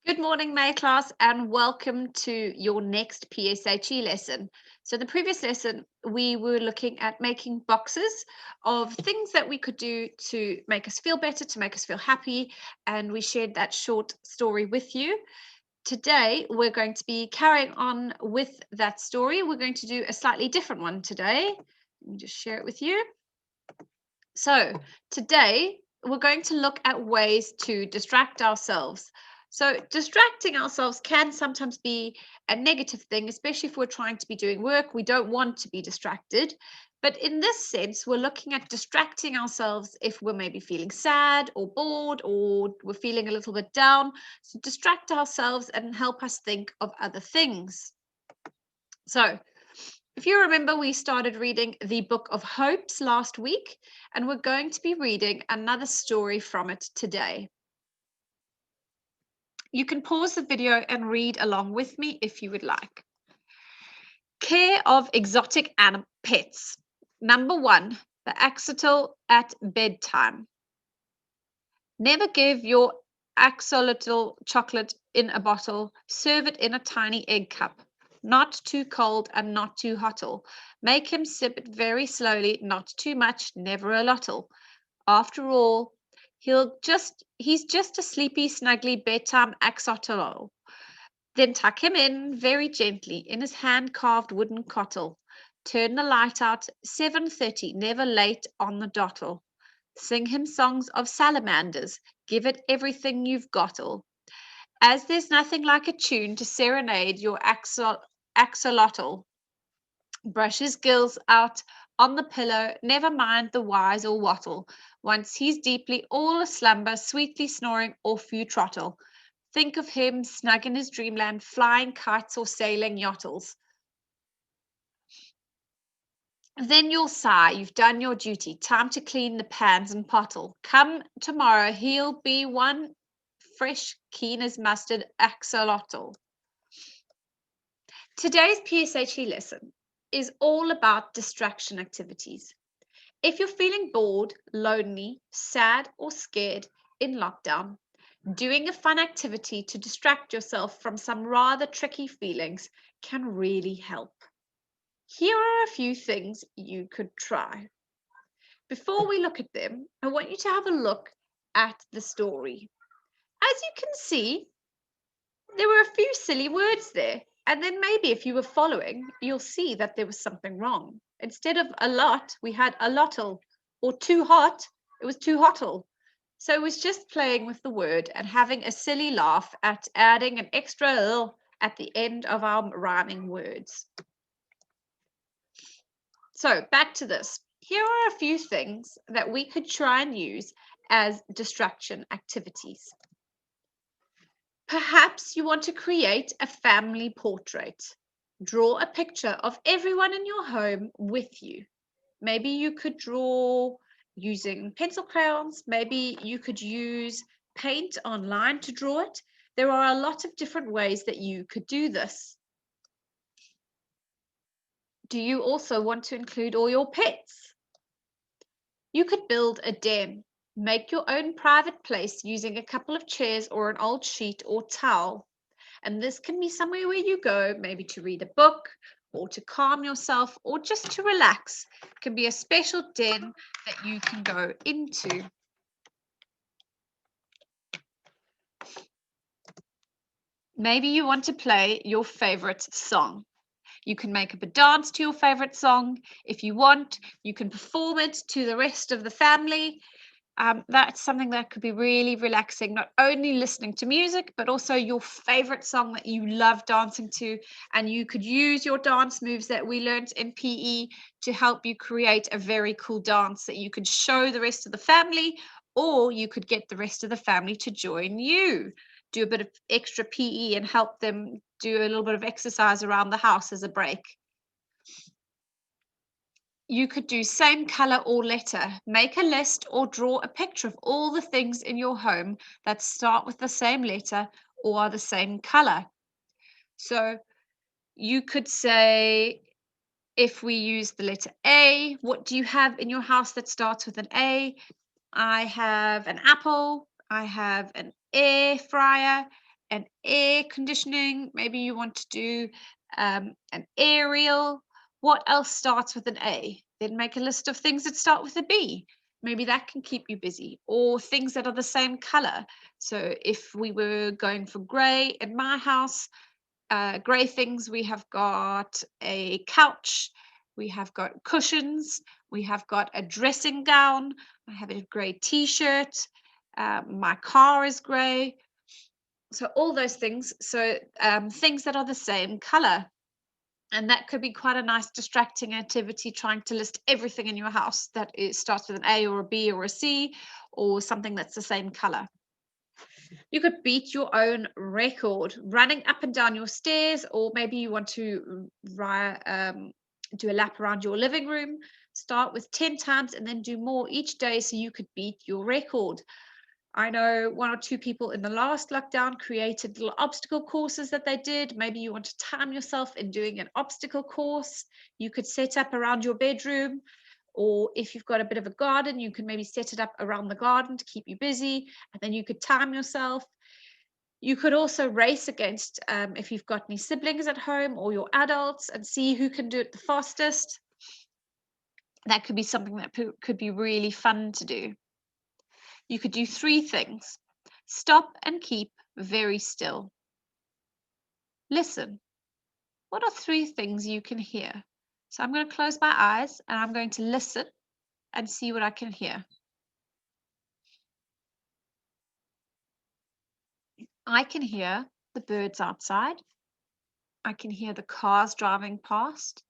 Good morning, May class, and welcome to your next PSHE lesson. So, the previous lesson, we were looking at making boxes of things that we could do to make us feel better, to make us feel happy, and we shared that short story with you. Today, we're going to be carrying on with that story. We're going to do a slightly different one today. Let me just share it with you. So, today we're going to look at ways to distract ourselves. So, distracting ourselves can sometimes be a negative thing, especially if we're trying to be doing work. We don't want to be distracted. But in this sense, we're looking at distracting ourselves if we're maybe feeling sad or bored or we're feeling a little bit down. So, distract ourselves and help us think of other things. So, if you remember, we started reading the Book of Hopes last week, and we're going to be reading another story from it today. You can pause the video and read along with me if you would like. Care of exotic pets. Number 1, the axolotl at bedtime. Never give your axolotl chocolate in a bottle. Serve it in a tiny egg cup. Not too cold and not too hottle. Make him sip it very slowly, not too much, never a lottle. After all, he's just a sleepy, snuggly bedtime axolotl. Then tuck him in very gently in his hand-carved wooden cottle. Turn the light out, 7:30, never late on the dottle. Sing him songs of salamanders, give it everything you've got'll. As there's nothing like a tune to serenade your axolotl. Brush his gills out on the pillow, never mind the whys or wattle. Once he's deeply all a slumber, sweetly snoring, off you trottle. Think of him snug in his dreamland, flying kites or sailing yachtles. Then you'll sigh, you've done your duty. Time to clean the pans and pottle. Come tomorrow, he'll be one fresh, keen as mustard axolotl. Today's PSHE lesson is all about distraction activities. If you're feeling bored, lonely, sad, or scared in lockdown, doing a fun activity to distract yourself from some rather tricky feelings can really help. Here are a few things you could try. Before we look at them, I want you to have a look at the story. As you can see, there were a few silly words there. And then maybe if you were following, you'll see that there was something wrong. Instead of a lot, we had a lottle, or too hot, it was too hottle. So it was just playing with the word and having a silly laugh at adding an extra l at the end of our rhyming words. So back to this. Here are a few things that we could try and use as distraction activities. Perhaps you want to create a family portrait. Draw a picture of everyone in your home with you. Maybe you could draw using pencil crayons. Maybe you could use paint online to draw it. There are a lot of different ways that you could do this. Do you also want to include all your pets? You could build a den. Make your own private place using a couple of chairs or an old sheet or towel. And this can be somewhere where you go, maybe to read a book or to calm yourself or just to relax. It can be a special den that you can go into. Maybe you want to play your favorite song. You can make up a dance to your favorite song. If you want, you can perform it to the rest of the family. That's something that could be really relaxing, not only listening to music, but also your favorite song that you love dancing to. And you could use your dance moves that we learned in PE to help you create a very cool dance that you could show the rest of the family, or you could get the rest of the family to join you. Do a bit of extra PE and help them do a little bit of exercise around the house as a break. You could do same color or letter. Make a list or draw a picture of all the things in your home that start with the same letter or are the same color. So you could say, if we use the letter A, what do you have in your house that starts with an A? I have an apple, I have an air fryer, an air conditioning. Maybe you want to do an aerial. What else starts with an A? Then make a list of things that start with a B. Maybe that can keep you busy, or things that are the same color. So if we were going for gray in my house, gray things, we have got a couch, we have got cushions, we have got a dressing gown, I have a gray t-shirt, my car is gray. So all those things, so things that are the same color. And that could be quite a nice distracting activity, trying to list everything in your house that starts with an A or a B or a C, or something that's the same color. You could beat your own record running up and down your stairs, or maybe you want to do a lap around your living room. Start with 10 times and then do more each day so you could beat your record. I know 1 or 2 people in the last lockdown created little obstacle courses that they did. Maybe you want to time yourself in doing an obstacle course. You could set up around your bedroom, or if you've got a bit of a garden, you can maybe set it up around the garden to keep you busy, and then you could time yourself. You could also race against, if you've got any siblings at home or your adults, and see who can do it the fastest. That could be something that could be really fun to do. You could do 3 things. Stop and keep very still. Listen. What are 3 things you can hear? So I'm going to close my eyes and I'm going to listen and see what I can hear. I can hear the birds outside. I can hear the cars driving past.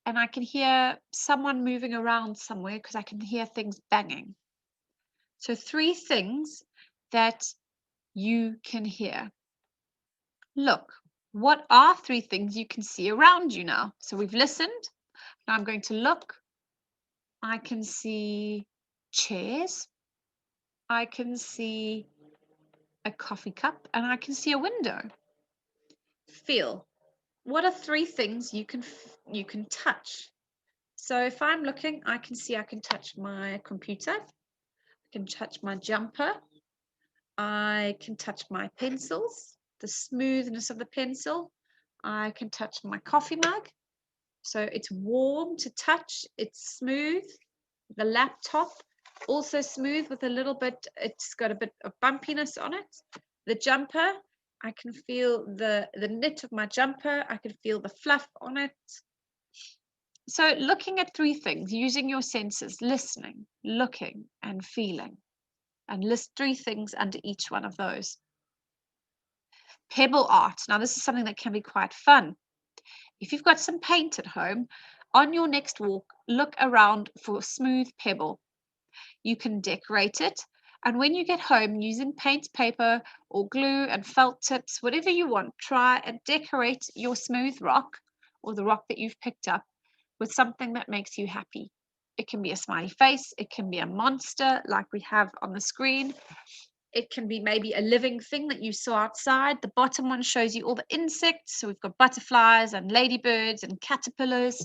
And I can hear someone moving around somewhere because I can hear things banging. So 3 things that you can hear. Look, what are 3 things you can see around you now? So we've listened. Now I'm going to look. I can see chairs. I can see a coffee cup, and I can see a window. Feel. What are 3 things you can touch? So if I'm looking, I can see I can touch my computer. I can touch my jumper. I can touch my pencils, the smoothness of the pencil. I can touch my coffee mug. So it's warm to touch. It's smooth. The laptop, also smooth with a little bit, it's got a bit of bumpiness on it. The jumper, I can feel the knit of my jumper. I can feel the fluff on it. So looking at 3 things, using your senses, listening, looking, and feeling. And list 3 things under each one of those. Pebble art. Now, this is something that can be quite fun. If you've got some paint at home, on your next walk, look around for smooth pebble. You can decorate it. And when you get home, using paint paper or glue and felt tips, whatever you want, try and decorate your smooth rock or the rock that you've picked up with something that makes you happy. It can be a smiley face. It can be a monster like we have on the screen. It can be maybe a living thing that you saw outside. The bottom one shows you all the insects. So we've got butterflies and ladybirds and caterpillars.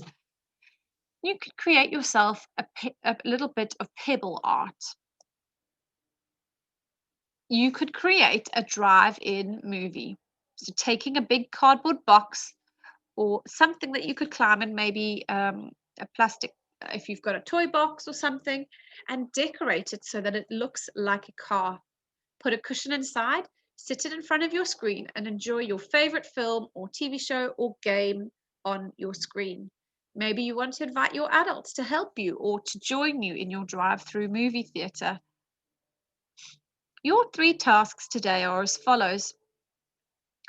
You could create yourself a little bit of pebble art. You could create a drive-in movie. So taking a big cardboard box or something that you could climb in, maybe a plastic, if you've got a toy box or something, and decorate it so that it looks like a car. Put a cushion inside, sit it in front of your screen, and enjoy your favorite film or TV show or game on your screen. Maybe you want to invite your adults to help you or to join you in your drive-through movie theater. Your 3 tasks today are as follows.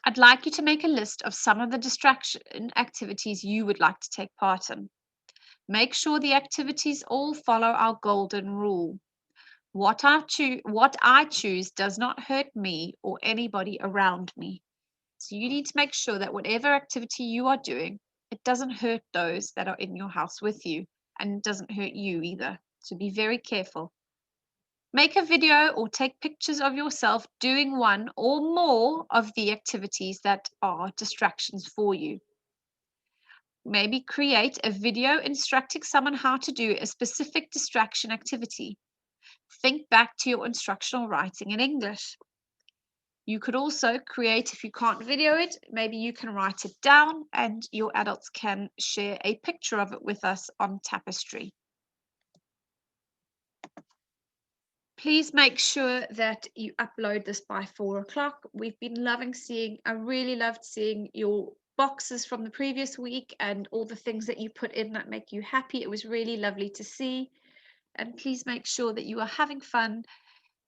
I'd like you to make a list of some of the distraction activities you would like to take part in. Make sure the activities all follow our golden rule. What I choose does not hurt me or anybody around me. So you need to make sure that whatever activity you are doing, it doesn't hurt those that are in your house with you, and it doesn't hurt you either. So be very careful. Make a video or take pictures of yourself doing one or more of the activities that are distractions for you. Maybe create a video instructing someone how to do a specific distraction activity. Think back to your instructional writing in English. You could also create, if you can't video it, maybe you can write it down and your adults can share a picture of it with us on Tapestry. Please make sure that you upload this by 4 o'clock. We've been I really loved seeing your boxes from the previous week and all the things that you put in that make you happy. It was really lovely to see. And please make sure that you are having fun,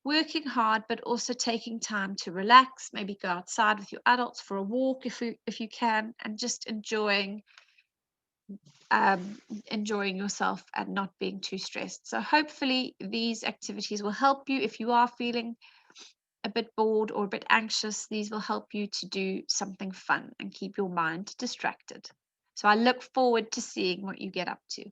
working hard, but also taking time to relax, maybe go outside with your adults for a walk if you can, and just enjoying yourself and not being too stressed. So hopefully these activities will help you if you are feeling a bit bored or a bit anxious. These will help you to do something fun and keep your mind distracted. So I look forward to seeing what you get up to.